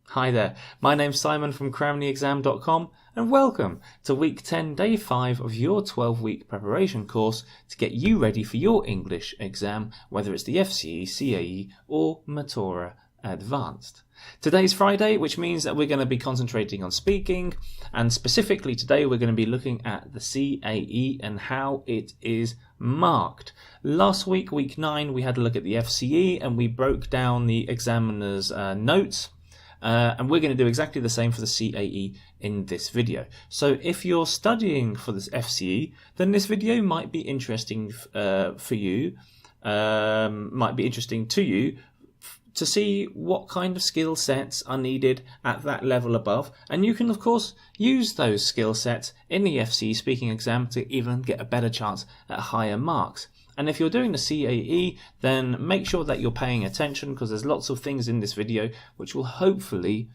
Hi there, my name's Simon from CramTheExam.com and welcome to week 10, day 5 of your 12-week preparation course to get you ready for your English exam, whether it's the FCE, CAE or Matura Advanced. Today's Friday, which means that we're going to be concentrating on speaking, and specifically today we're going to be looking at the CAE and how it is marked. Last week, week 9, we had a look at the FCE and we broke down the examiner's notes. And we're going to do exactly the same for the CAE in this video. So if you're studying for this FCE, then this video might be interesting for you, might be interesting to you to see what kind of skill sets are needed at that level above. And you can, of course, use those skill sets in the FCE speaking exam to even get a better chance at higher marks. And if you're doing the CAE, then make sure that you're paying attention because there's lots of things in this video which will hopefully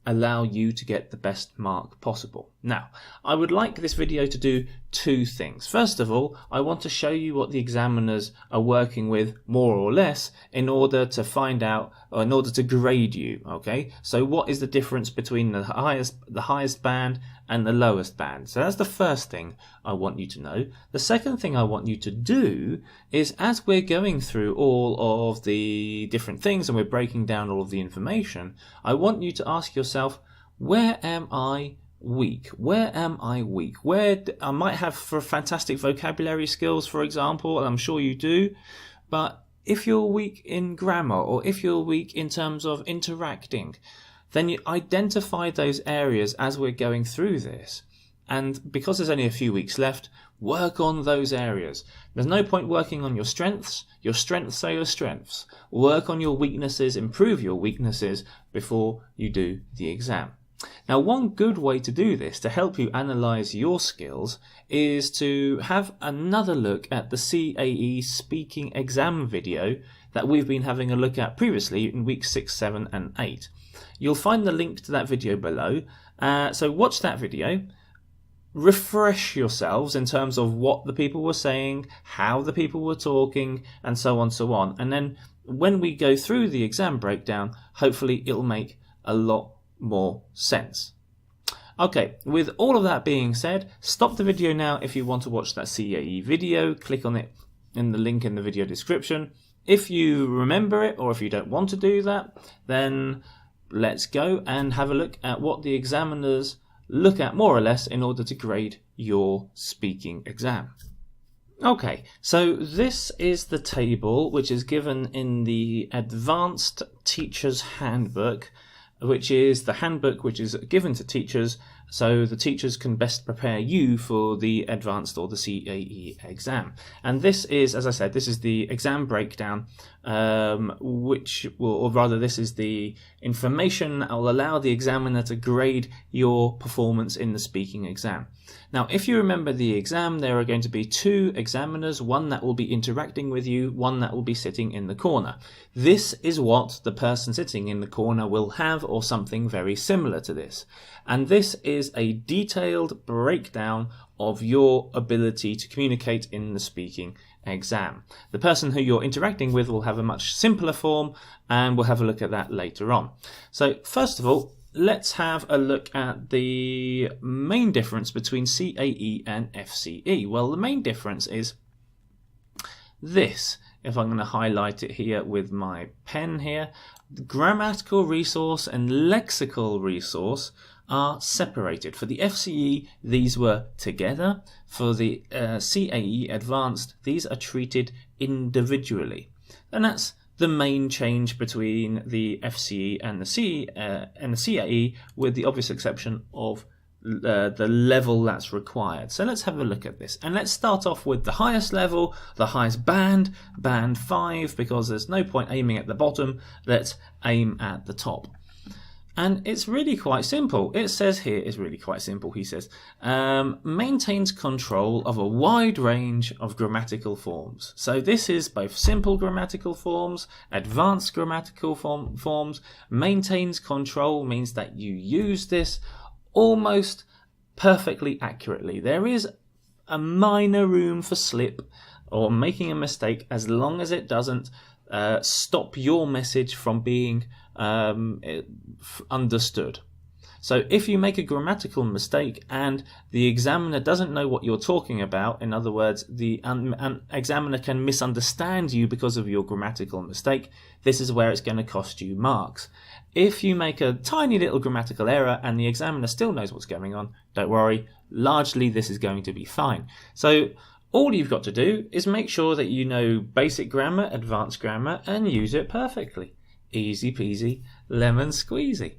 allow you to get the best mark possible. Now, I would like this video to do two things. First of all, I want to show you what the examiners are working with more or less in order to find out, or in order to grade you, okay? So what is the difference between the highest band and the lowest band? So that's the first thing I want you to know. The second thing I want you to do is, as we're going through all of the different things and we're breaking down all of the information, I want you to ask yourself, where am I weak? Where am I weak? Where I might have for fantastic vocabulary skills, for example, and I'm sure you do, but if you're weak in grammar or if you're weak in terms of interacting, then you identify those areas as we're going through this. And because there's only a few weeks left, work on those areas. There's no point working on your strengths. Your strengths are your strengths. Work on your weaknesses, improve your weaknesses before you do the exam. Now, one good way to do this, to help you analyze your skills, is to have another look at the CAE speaking exam video that we've been having a look at previously in weeks 6, 7 and 8. You'll find the link to that video below. So watch that video, refresh yourselves in terms of what the people were saying, how the people were talking, and so on, so on. And then when we go through the exam breakdown, hopefully it'll make a lot more sense. Okay, with all of that being said, stop the video now if you want to watch that CAE video. Click on it in the link in the video description. If you remember it or if you don't want to do that, then let's go and have a look at what the examiners look at more or less in order to grade your speaking exam. Okay, so this is the table which is given in the Advanced Teacher's Handbook, which is the handbook which is given to teachers so the teachers can best prepare you for the advanced or the CAE exam. And this is, as I said, this is the exam breakdown, which will, or rather this is the information that will allow the examiner to grade your performance in the speaking exam. Now, if you remember the exam, there are going to be two examiners, one that will be interacting with you, one that will be sitting in the corner. This is what the person sitting in the corner will have, or something very similar to this. And this is a detailed breakdown of your ability to communicate in the speaking exam. The person who you're interacting with will have a much simpler form, and we'll have a look at that later on. So first of all, let's have a look at the main difference between CAE and FCE. Well, the main difference is this. If I'm going to highlight it here with my pen here, grammatical resource and lexical resource are separated. For the FCE, these were together. For the CAE Advanced, these are treated individually. And that's the main change between the FCE and the CAE, with the obvious exception of the level that's required. So let's have a look at this. And let's start off with the highest level, the highest band, band 5, because there's no point aiming at the bottom. Let's aim at the top. And it's really quite simple. It says here, it's really quite simple, he says, maintains control of a wide range of grammatical forms. So this is both simple grammatical forms, advanced grammatical forms. Maintains control means that you use this almost perfectly accurately. There is a minor room for slip or making a mistake as long as it doesn't stop your message from being understood. So if you make a grammatical mistake and the examiner doesn't know what you're talking about, in other words, the examiner can misunderstand you because of your grammatical mistake, this is where it's going to cost you marks. If you make a tiny little grammatical error and the examiner still knows what's going on, don't worry, largely this is going to be fine. So all you've got to do is make sure that you know basic grammar, advanced grammar, and use it perfectly. Easy peasy, lemon squeezy.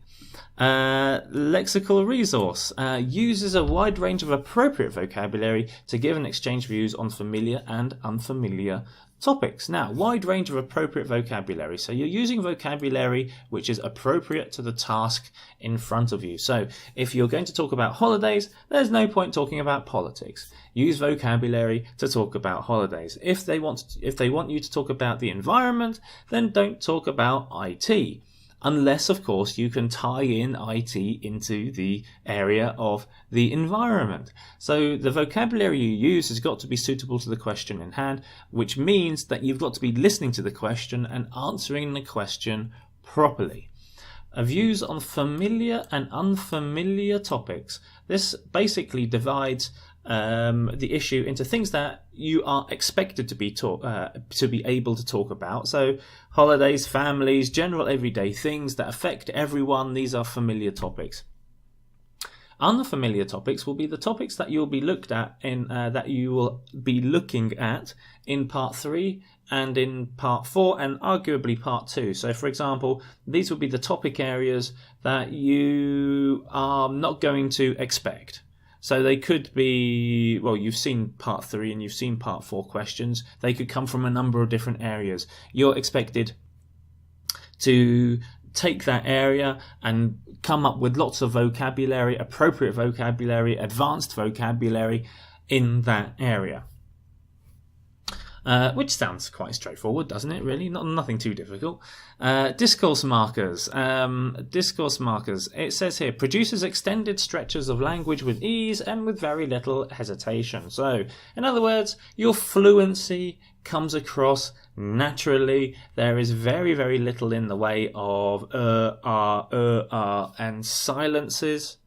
Lexical Resource uses a wide range of appropriate vocabulary to give and exchange views on familiar and unfamiliar topics. Now, wide range of appropriate vocabulary. So you're using vocabulary which is appropriate to the task in front of you. So if you're going to talk about holidays, there's no point talking about politics. Use vocabulary to talk about holidays. If they want you to talk about the environment, then don't talk about IT. Unless, of course, you can tie in IT into the area of the environment. So the vocabulary you use has got to be suitable to the question in hand, which means that you've got to be listening to the question and answering the question properly. Views on familiar and unfamiliar topics. This basically divides the issue into things that you are expected to be able to talk about. So holidays, families, general everyday things that affect everyone. These are familiar topics. Unfamiliar topics will be the topics that you'll be looking at in part 3 and in part 4 and arguably part 2. So for example, these will be the topic areas that you are not going to expect. So they could be, well, you've seen part 3 and you've seen part 4 questions. They could come from a number of different areas. You're expected to take that area and come up with lots of vocabulary, appropriate vocabulary, advanced vocabulary in that area. Which sounds quite straightforward, doesn't it, really? Nothing too difficult. Discourse markers. Discourse markers. It says here, produces extended stretches of language with ease and with very little hesitation. So, in other words, your fluency comes across naturally. There is very, very little in the way of and silences,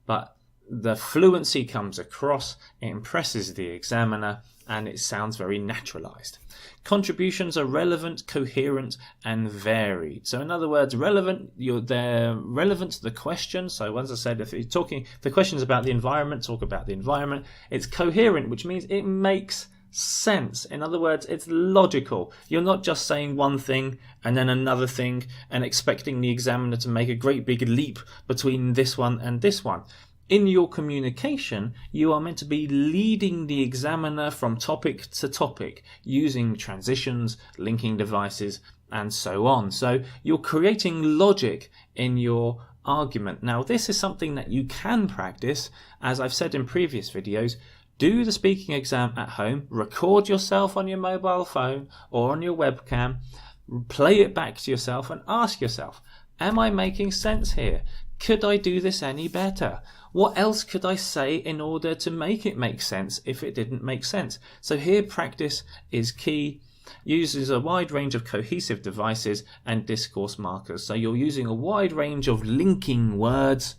but the fluency comes across, it impresses the examiner, and it sounds very naturalized. Contributions are relevant, coherent, and varied. So in other words, they're relevant to the question. So as I said, if the question is about the environment, talk about the environment. It's coherent, which means it makes sense. In other words, it's logical. You're not just saying one thing and then another thing and expecting the examiner to make a great big leap between this one and this one. In your communication, you are meant to be leading the examiner from topic to topic, using transitions, linking devices, and so on. So you're creating logic in your argument. Now, this is something that you can practice. As I've said in previous videos, do the speaking exam at home, record yourself on your mobile phone or on your webcam, play it back to yourself and ask yourself, am I making sense here? Could I do this any better? What else could I say in order to make it make sense if it didn't make sense? So here practice is key. Uses a wide range of cohesive devices and discourse markers. So you're using a wide range of linking words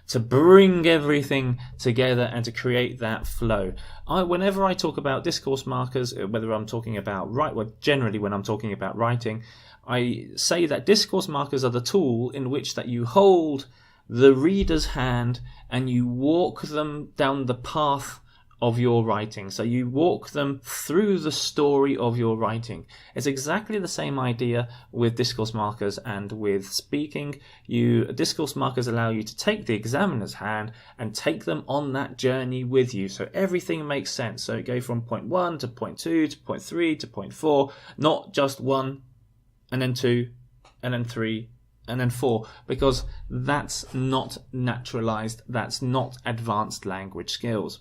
to bring everything together and to create that flow. Whenever I talk about discourse markers, whether I'm talking about generally when I'm talking about writing, I say that discourse markers are the tool in which that you hold the reader's hand and you walk them down the path of your writing. So you walk them through the story of your writing. It's exactly the same idea with discourse markers and with speaking. Discourse markers allow you to take the examiner's hand and take them on that journey with you. So everything makes sense. So it goes from point 1 to point 2 to point 3 to point 4, not just 1 and then 2 and then 3 and then 4, because that's not naturalized, that's not advanced language skills.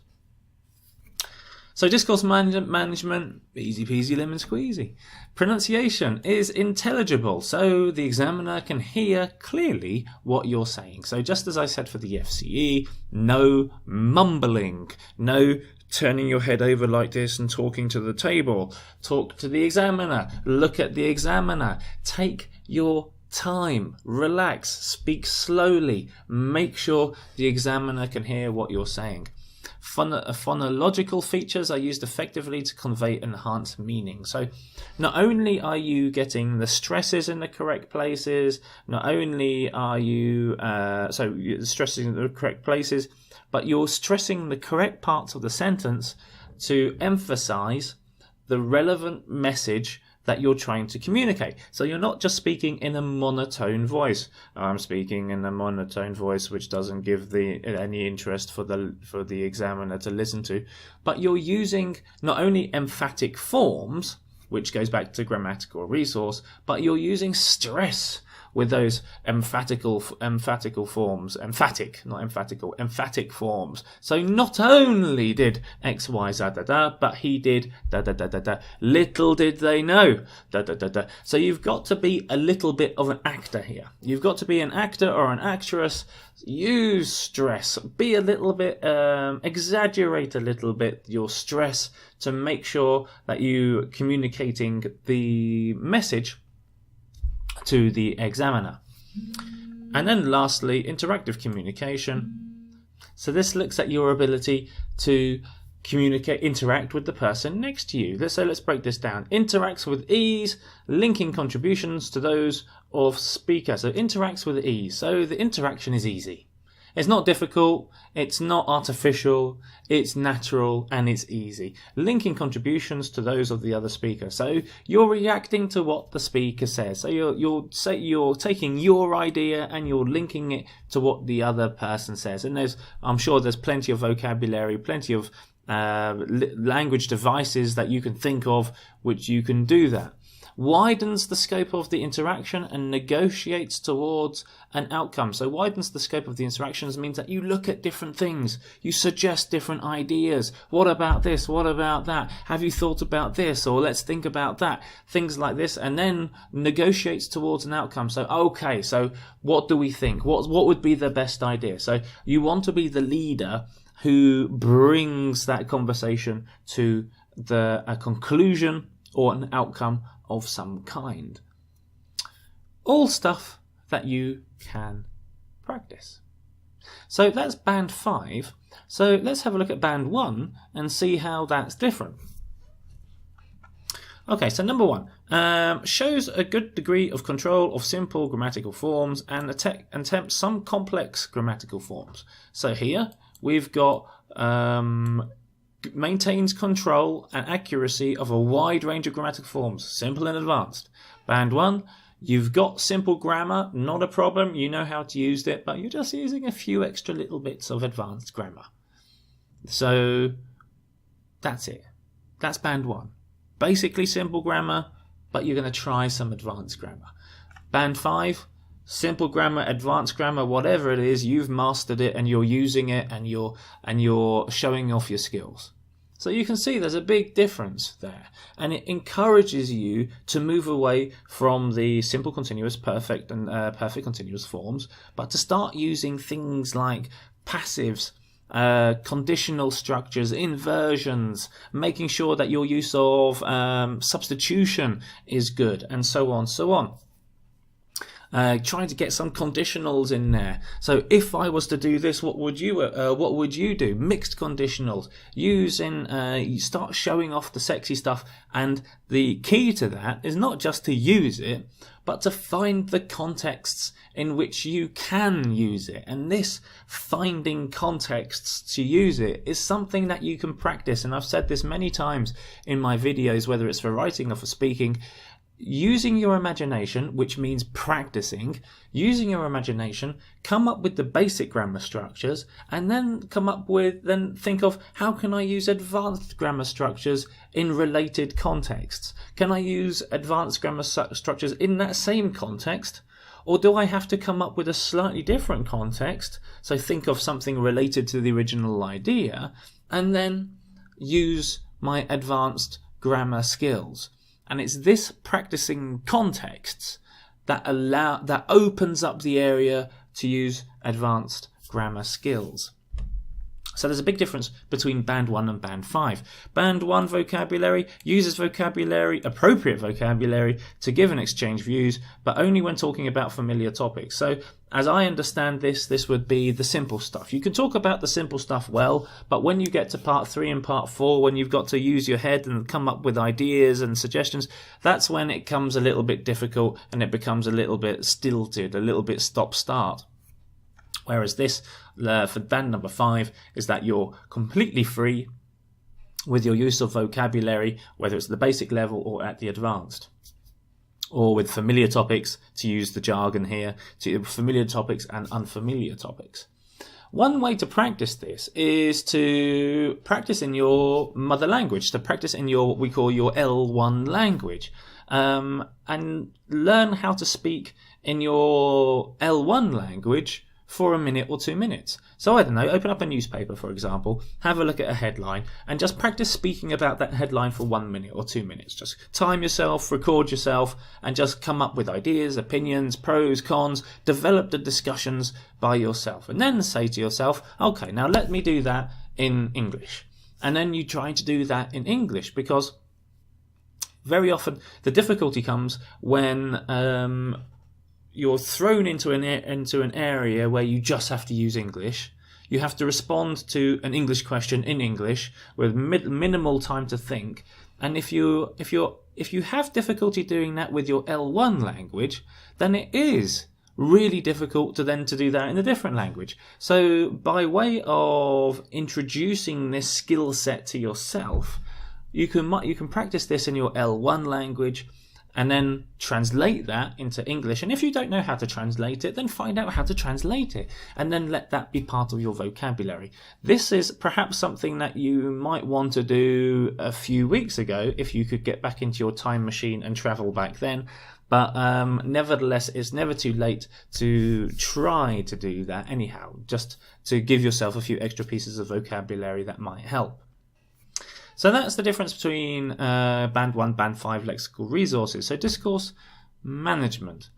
So discourse management, easy peasy lemon squeezy. Pronunciation is intelligible, so the examiner can hear clearly what you're saying. So just as I said for the FCE, no mumbling, no turning your head over like this and talking to the table. Talk to the examiner. Look at the examiner. Take your time. Relax. Speak slowly. Make sure the examiner can hear what you're saying. Phonological features are used effectively to convey enhanced meaning. So not only are you getting the stresses in the correct places, not only are you stressing in the correct places, but you're stressing the correct parts of the sentence to emphasize the relevant message that you're trying to communicate. So you're not just speaking in a monotone voice. I'm speaking in a monotone voice which doesn't give any interest for the examiner to listen to, but you're using not only emphatic forms, which goes back to grammatical resource, but you're using stress with those emphatic forms. Emphatic forms. So not only did X, Y, Z, da, da, but he did da, da, da, da, da. Little did they know. Da, da, da, da. So you've got to be a little bit of an actor here. You've got to be an actor or an actress. Use stress. Be a little bit, exaggerate a little bit your stress to make sure that you're communicating the message to the examiner. And then lastly, interactive communication. So this looks at your ability to interact with the person next to you. Let's break this down. Interacts with ease, linking contributions to those of speaker. So interacts with ease. So the interaction is easy. It's not difficult, it's not artificial, it's natural, and it's easy. Linking contributions to those of the other speaker. So you're reacting to what the speaker says. So you're taking your idea and you're linking it to what the other person says. And I'm sure there's plenty of vocabulary, plenty of language devices that you can think of which you can do that. Widens the scope of the interaction and negotiates towards an outcome. So widens the scope of the interactions means that you look at different things. You suggest different ideas. What about this? What about that? Have you thought about this? Or let's think about that. Things like this. And then negotiates towards an outcome. So, okay, so what do we think? What would be the best idea? So you want to be the leader who brings that conversation to a conclusion or an outcome of some kind. All stuff that you can practice. So that's band 5. So let's have a look at band 1 and see how that's different. Okay, so number 1 shows a good degree of control of simple grammatical forms and attempts some complex grammatical forms. So here we've got maintains control and accuracy of a wide range of grammatical forms, simple and advanced. Band 1, you've got simple grammar, not a problem, you know how to use it, but you're just using a few extra little bits of advanced grammar. So that's it. That's band 1. Basically simple grammar, but you're going to try some advanced grammar. Band 5, simple grammar, advanced grammar, whatever it is, you've mastered it and you're using it and you're showing off your skills. So you can see there's a big difference there, and it encourages you to move away from the simple continuous, perfect and perfect continuous forms, but to start using things like passives, conditional structures, inversions, making sure that your use of substitution is good, and so on, so on. Trying to get some conditionals in there. So if I was to do this, what would you do? Mixed conditionals. You start showing off the sexy stuff, and the key to that is not just to use it, but to find the contexts in which you can use it. And this finding contexts to use it is something that you can practice. And I've said this many times in my videos, whether it's for writing or for speaking. Using your imagination, which means practicing, using your imagination, come up with the basic grammar structures, and then think of how can I use advanced grammar structures in related contexts? Can I use advanced grammar structures in that same context? Or do I have to come up with a slightly different context? So think of something related to the original idea, and then use my advanced grammar skills. And it's this practicing contexts that opens up the area to use advanced grammar skills. So there's a big difference between Band 1 and Band 5. Band 1 vocabulary uses vocabulary, appropriate vocabulary, to give and exchange views, but only when talking about familiar topics. So as I understand this would be the simple stuff. You can talk about the simple stuff well, but when you get to part 3 and part 4, when you've got to use your head and come up with ideas and suggestions, that's when it comes a little bit difficult and it becomes a little bit stilted, a little bit stop-start. Whereas this, for band number 5, is that you're completely free with your use of vocabulary, whether it's the basic level or at the advanced. Or with familiar topics, to use the jargon here, to familiar topics and unfamiliar topics. One way to practice this is to practice in your mother language, to practice in your, what we call your L1 language, and learn how to speak in your L1 language for a minute or 2 minutes. So I don't know, open up a newspaper, for example, have a look at a headline, and just practice speaking about that headline for 1 minute or 2 minutes. Just time yourself, record yourself, and just come up with ideas, opinions, pros, cons, develop the discussions by yourself. And then say to yourself, okay, now let me do that in English. And then you try to do that in English, because very often the difficulty comes when you're thrown into an area where you just have to use English. You have to respond to an English question in English with minimal time to think. And if you have difficulty doing that with your L1 language, then it is really difficult to do that in a different language. So by way of introducing this skill set to yourself, you can practice this in your L1 language, and then translate that into English. And if you don't know how to translate it, then find out how to translate it, and then let that be part of your vocabulary. This is perhaps something that you might want to do a few weeks ago, if you could get back into your time machine and travel back then. But nevertheless, it's never too late to try to do that anyhow, just to give yourself a few extra pieces of vocabulary that might help. So that's the difference between Band 1, Band 5 lexical resources. So Discourse Management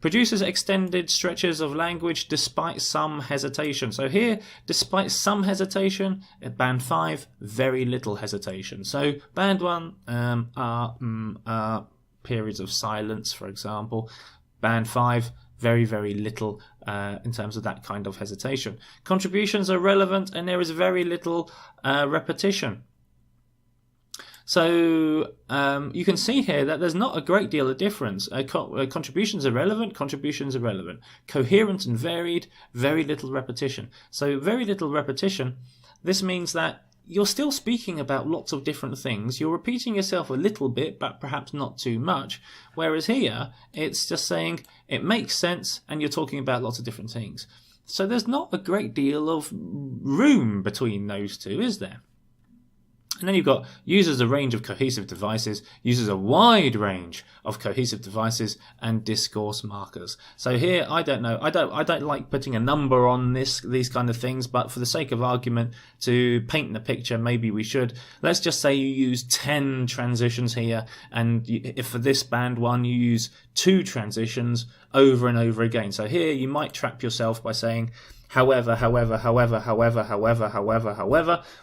produces extended stretches of language despite some hesitation. So here, despite some hesitation, at Band 5, very little hesitation. So Band 1, periods of silence, for example. Band 5, very, very little in terms of that kind of hesitation. Contributions are relevant, and there is very little repetition. So you can see here that there's not a great deal of difference. Contributions are relevant, contributions are relevant. Coherent and varied, very little repetition. So very little repetition, this means that you're still speaking about lots of different things. You're repeating yourself a little bit, but perhaps not too much. Whereas here, it's just saying it makes sense, and you're talking about lots of different things. So there's not a great deal of room between those two, is there? And then you've got uses a range of cohesive devices, uses a wide range of cohesive devices, and discourse markers. So here, I don't know, I don't like putting a number on these kind of things, but for the sake of argument, to paint the picture, maybe we should. Let's just say you use 10 transitions here, and if for this Band 1 you use 2 transitions over and over again. So here you might trap yourself by saying however,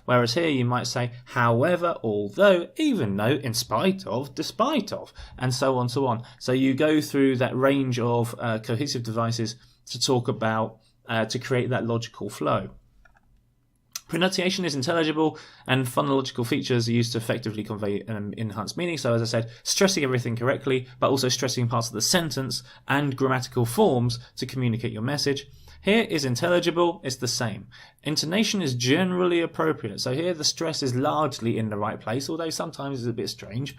whereas here you might say however, although, even though, in spite of, despite of, and so on, so on. So you go through that range of cohesive devices to talk about, to create that logical flow. Pronunciation is intelligible, and phonological features are used to effectively convey enhanced meaning. So, as I said, stressing everything correctly, but also stressing parts of the sentence and grammatical forms to communicate your message. Here is intelligible, it's the same. Intonation is generally appropriate. So here the stress is largely in the right place, although sometimes it's a bit strange.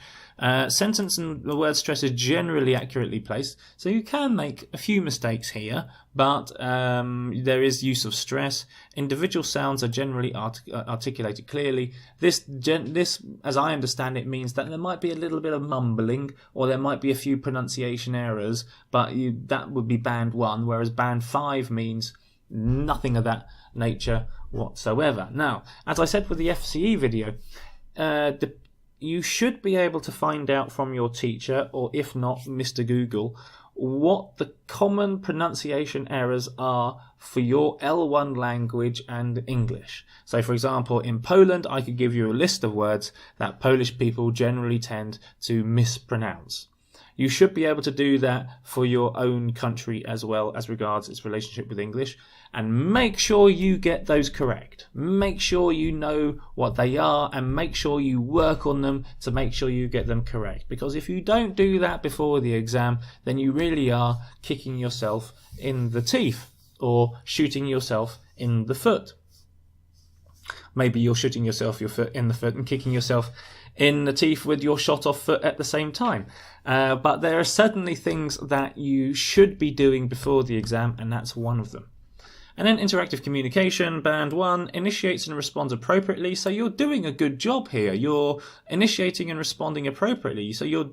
Sentence and the word stress is generally accurately placed. So you can make a few mistakes here, but there is use of stress. Individual sounds are generally articulated clearly. This, as I understand it, means that there might be a little bit of mumbling, or there might be a few pronunciation errors, but that would be Band 1, whereas Band 5 means nothing of that nature whatsoever. Now, as I said with the FCE video, you should be able to find out from your teacher, or if not, Mr. Google, what the common pronunciation errors are for your L1 language and English. So for example, in Poland, I could give you a list of words that Polish people generally tend to mispronounce. You should be able to do that for your own country as well as regards its relationship with English, and make sure you get those correct. Make sure you know what they are and make sure you work on them to make sure you get them correct. Because if you don't do that before the exam, then you really are kicking yourself in the teeth or shooting yourself in the foot. Maybe you're shooting yourself your foot in the foot and kicking yourself in the teeth with your shot off foot at the same time. But there are certainly things that you should be doing before the exam, and that's one of them. And then interactive communication, band 1, initiates and responds appropriately. So you're doing a good job here. You're initiating and responding appropriately. So you're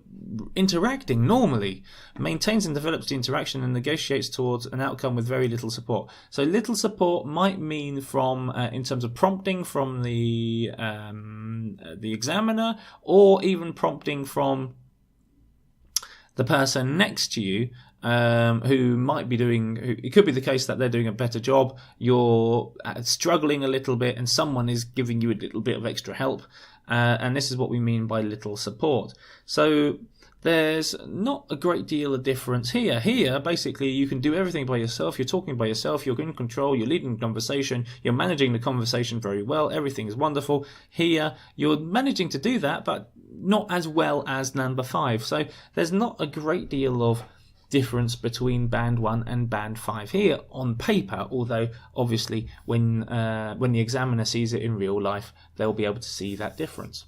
interacting normally. Maintains and develops the interaction and negotiates towards an outcome with very little support. So little support might mean from, in terms of prompting from the examiner, or even prompting from the person next to you, who might be doing, it could be the case that they're doing a better job, you're struggling a little bit and someone is giving you a little bit of extra help, and this is what we mean by little support. So there's not a great deal of difference here. Here, basically, you can do everything by yourself. You're talking by yourself. You're in control. You're leading the conversation. You're managing the conversation very well. Everything is wonderful. Here, you're managing to do that, but not as well as number 5. So there's not a great deal of difference between band 1 and band 5 here on paper, although obviously when the examiner sees it in real life, they'll be able to see that difference.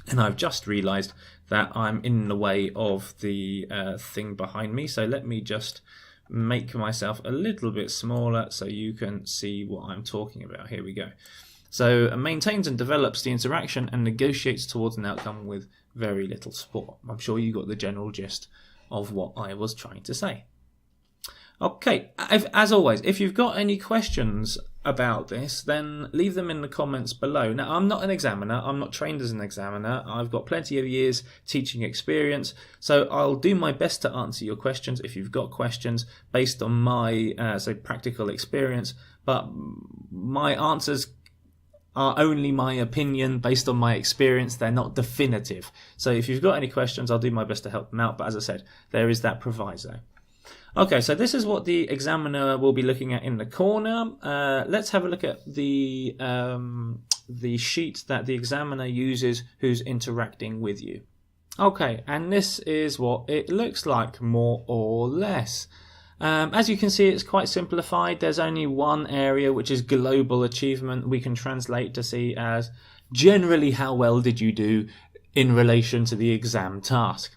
And I've just realised that I'm in the way of the thing behind me, so let me just make myself a little bit smaller so you can see what I'm talking about. Here we go. So maintains and develops the interaction and negotiates towards an outcome with very little support. I'm sure you got the general gist of what I was trying to say. Okay, as always, if you've got any questions about this, then leave them in the comments below. Now, I'm not an examiner. I'm not trained as an examiner. I've got plenty of years teaching experience, so I'll do my best to answer your questions if you've got questions based on my practical experience, but my answers are only my opinion based on my experience. They're not definitive. So if you've got any questions, I'll do my best to help them out. But as I said, there is that proviso. Okay, so this is what the examiner will be looking at in the corner. Let's have a look at the sheet that the examiner uses who's interacting with you. Okay, and this is what it looks like, more or less. As you can see, it's quite simplified. There's only one area, which is global achievement. We can translate to see as generally how well did you do in relation to the exam task.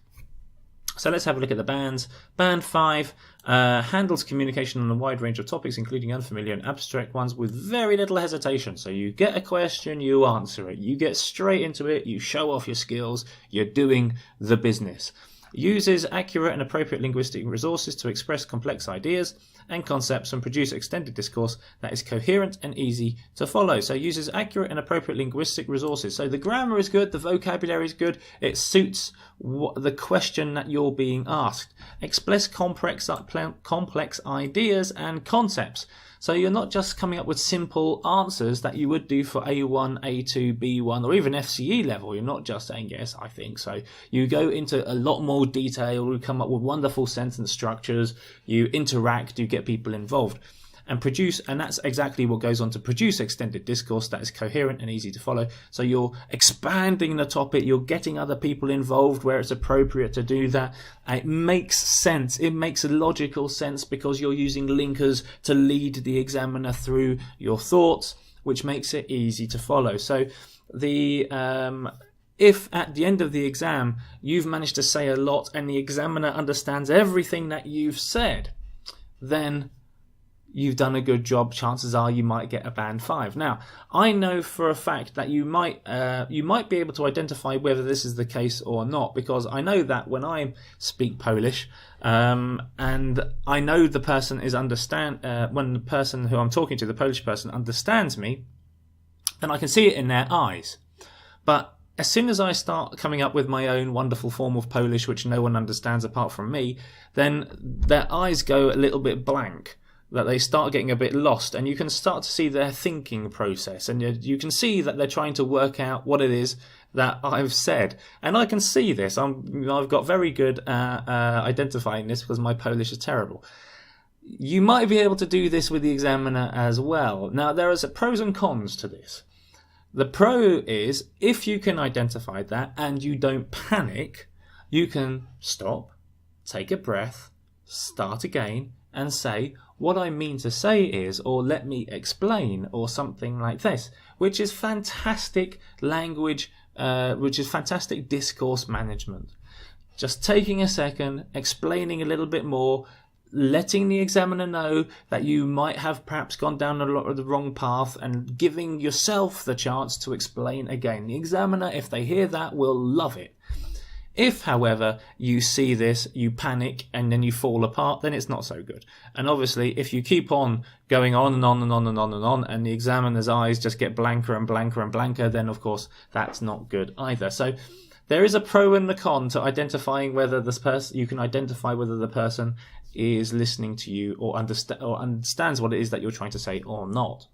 So let's have a look at the bands. Band 5 handles communication on a wide range of topics, including unfamiliar and abstract ones, with very little hesitation. So you get a question, you answer it. You get straight into it, you show off your skills, you're doing the business. Uses accurate and appropriate linguistic resources to express complex ideas and concepts and produce extended discourse that is coherent and easy to follow. So uses accurate and appropriate linguistic resources. So the grammar is good, the vocabulary is good, it suits the question that you're being asked. Express complex ideas and concepts. So you're not just coming up with simple answers that you would do for A1, A2, B1, or even FCE level. You're not just saying, yes, I think so. You go into a lot more detail, you come up with wonderful sentence structures, you interact, you get people involved. And produce, and that's exactly what goes on to produce extended discourse that is coherent and easy to follow. So you're expanding the topic, you're getting other people involved where it's appropriate to do that. It makes sense, it makes a logical sense because you're using linkers to lead the examiner through your thoughts, which makes it easy to follow. So if at the end of the exam you've managed to say a lot and the examiner understands everything that you've said, then you've done a good job. Chances are you might get a band 5. Now, I know for a fact that you might be able to identify whether this is the case or not, because I know that when I speak Polish, and I know the person when the person who I'm talking to, the Polish person, understands me, then I can see it in their eyes. But as soon as I start coming up with my own wonderful form of Polish, which no one understands apart from me, then their eyes go a little bit blank, that they start getting a bit lost, and you can start to see their thinking process, and you can see that they're trying to work out what it is that I've said. And I can see this. I've got very good at identifying this because my Polish is terrible. You might be able to do this with the examiner as well. Now, there is pros and cons to this. The pro is, if you can identify that and you don't panic, you can stop, take a breath, start again, and say, what I mean to say is, or let me explain, or something like this, which is fantastic language, which is fantastic discourse management. Just taking a second, explaining a little bit more, letting the examiner know that you might have perhaps gone down a lot of the wrong path, and giving yourself the chance to explain again. The examiner, if they hear that, will love it. If, however, you see this, you panic, and then you fall apart, then it's not so good. And obviously, if you keep on going on and on and on and on and on, and the examiner's eyes just get blanker and blanker and blanker, then of course that's not good either. So there is a pro and a con to identifying whether this person, you can identify whether the person is listening to you or understands what it is that you're trying to say or not.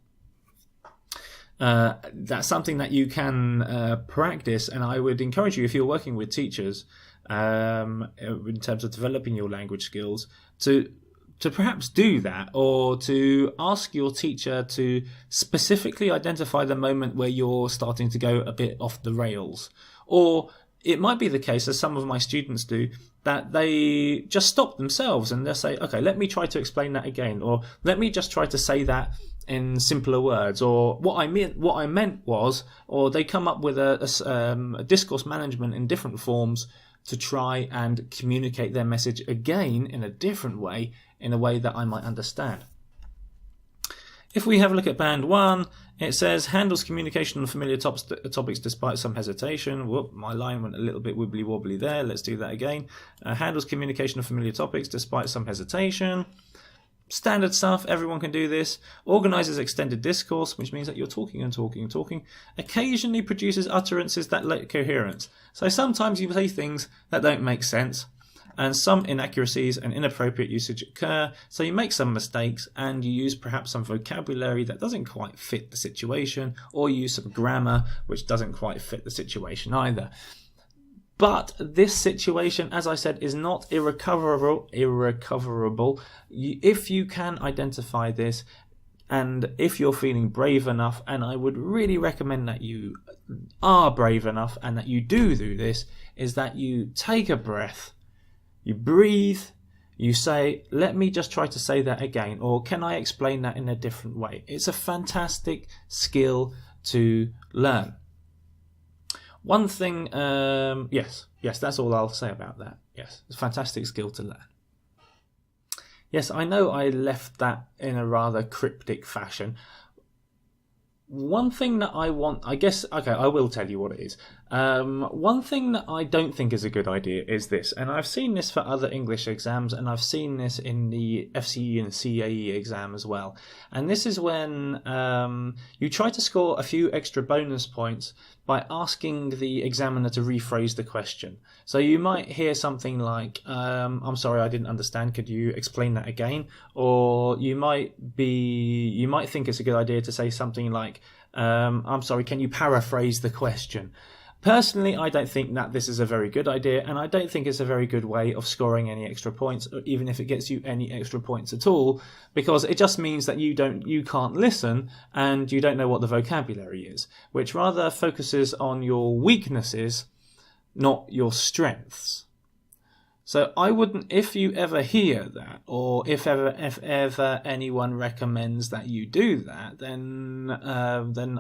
That's something that you can practice, and I would encourage you, if you're working with teachers in terms of developing your language skills, to perhaps do that, or to ask your teacher to specifically identify the moment where you're starting to go a bit off the rails. Or it might be the case, as some of my students do, that they just stop themselves and they'll say, okay, let me try to explain that again, or let me just try to say that in simpler words, or what I meant was, or they come up with a discourse management in different forms to try and communicate their message again in a different way, in a way that I might understand. If we have a look at band 1, it says handles communication on familiar topics despite some hesitation. Whoop, my line went a little bit wibbly wobbly there. Let's do that again. Handles communication on familiar topics despite some hesitation. Standard stuff, everyone can do this. Organizes extended discourse, which means that you're talking and talking and talking. Occasionally produces utterances that lack coherence. So sometimes you say things that don't make sense, and some inaccuracies and inappropriate usage occur. So you make some mistakes, and you use perhaps some vocabulary that doesn't quite fit the situation, or you use some grammar which doesn't quite fit the situation either. But this situation, as I said, is not irrecoverable. If you can identify this, and if you're feeling brave enough, and I would really recommend that you are brave enough and that you do this, is that you take a breath, you breathe, you say, let me just try to say that again, or can I explain that in a different way? It's a fantastic skill to learn. One thing, yes, that's all I'll say about that. Yes, it's a fantastic skill to learn. Yes, I know I left that in a rather cryptic fashion. One thing that I want, I guess, okay, I will tell you what it is. One thing that I don't think is a good idea is this, and I've seen this for other English exams, and I've seen this in the FCE and CAE exam as well. And this is when you try to score a few extra bonus points by asking the examiner to rephrase the question. So you might hear something like, I'm sorry, I didn't understand, could you explain that again? Or you might think it's a good idea to say something like, I'm sorry, can you paraphrase the question? Personally, I don't think that this is a very good idea, and I don't think it's a very good way of scoring any extra points, or even if it gets you any extra points at all, because it just means that you can't listen and you don't know what the vocabulary is, which rather focuses on your weaknesses, not your strengths. So I wouldn't, if you ever hear that, or if ever anyone recommends that you do that, then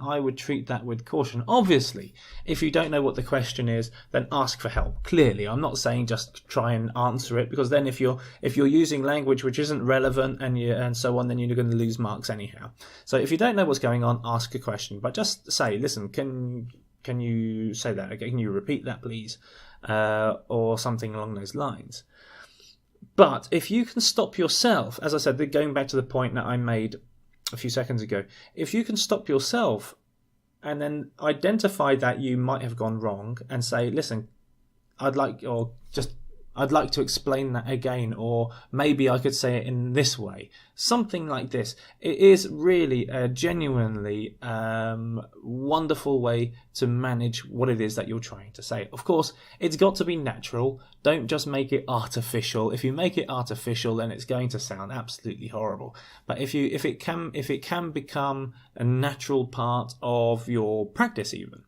I would treat that with caution. Obviously, if you don't know what the question is, then ask for help. Clearly, I'm not saying just try and answer it, because then if you're using language which isn't relevant and so on, then you're going to lose marks anyhow. So if you don't know what's going on, ask a question, but just say, listen, can you say that again? Can you repeat that, please? Or something along those lines. But if you can stop yourself, as I said, going back to the point that I made a few seconds ago, if you can stop yourself and then identify that you might have gone wrong and say, listen, I'd like to explain that again, or maybe I could say it in this way. Something like this. It is really a genuinely wonderful way to manage what it is that you're trying to say. Of course, it's got to be natural. Don't just make it artificial. If you make it artificial, then it's going to sound absolutely horrible. But if it can become a natural part of your practice, even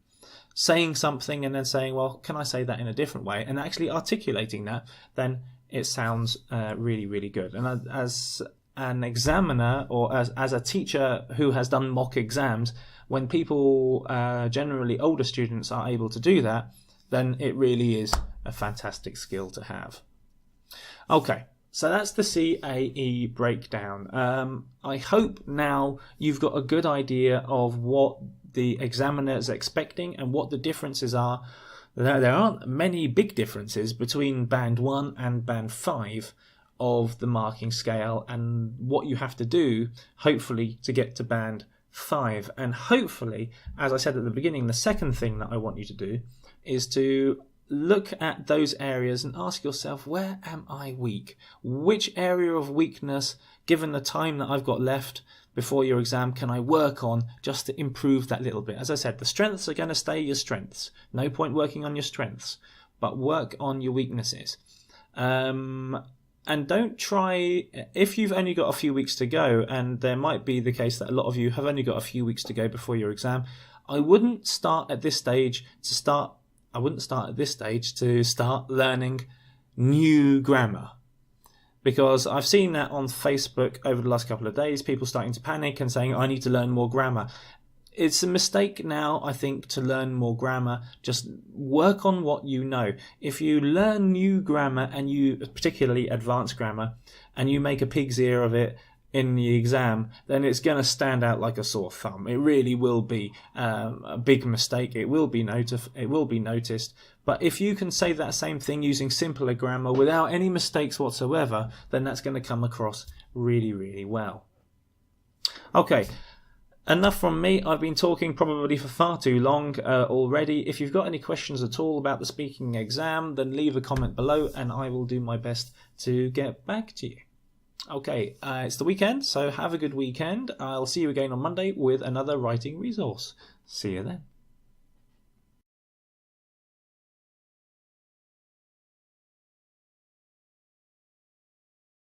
saying something and then saying, well, can I say that in a different way, and actually articulating that, then it sounds really, really good. And as an examiner, or as a teacher who has done mock exams, when people, generally older students, are able to do that, then it really is a fantastic skill to have. Okay, so that's the CAE breakdown. I hope now you've got a good idea of what the examiner is expecting and what the differences are. There aren't many big differences between band 1 and band 5 of the marking scale, and what you have to do, hopefully, to get to band 5. And hopefully, as I said at the beginning, the second thing that I want you to do is to look at those areas and ask yourself, where am I weak? Which area of weakness, given the time that I've got left before your exam, can I work on just to improve that little bit? As I said, the strengths are going to stay your strengths. No point working on your strengths, but work on your weaknesses. And don't try, if you've only got a few weeks to go, and there might be the case that a lot of you have only got a few weeks to go before your exam, I wouldn't start at this stage to start learning new grammar. Because I've seen that on Facebook over the last couple of days, people starting to panic and saying, I need to learn more grammar. It's a mistake now, I think, to learn more grammar. Just work on what you know. If you learn new grammar, and particularly advanced grammar, and you make a pig's ear of it in the exam, then it's going to stand out like a sore thumb. It really will be a big mistake. It will be noticed. But if you can say that same thing using simpler grammar without any mistakes whatsoever, then that's going to come across really, really well. Okay, enough from me. I've been talking probably for far too long already. If you've got any questions at all about the speaking exam, then leave a comment below and I will do my best to get back to you. Okay, it's the weekend, so have a good weekend. I'll see you again on Monday with another writing resource. See you then.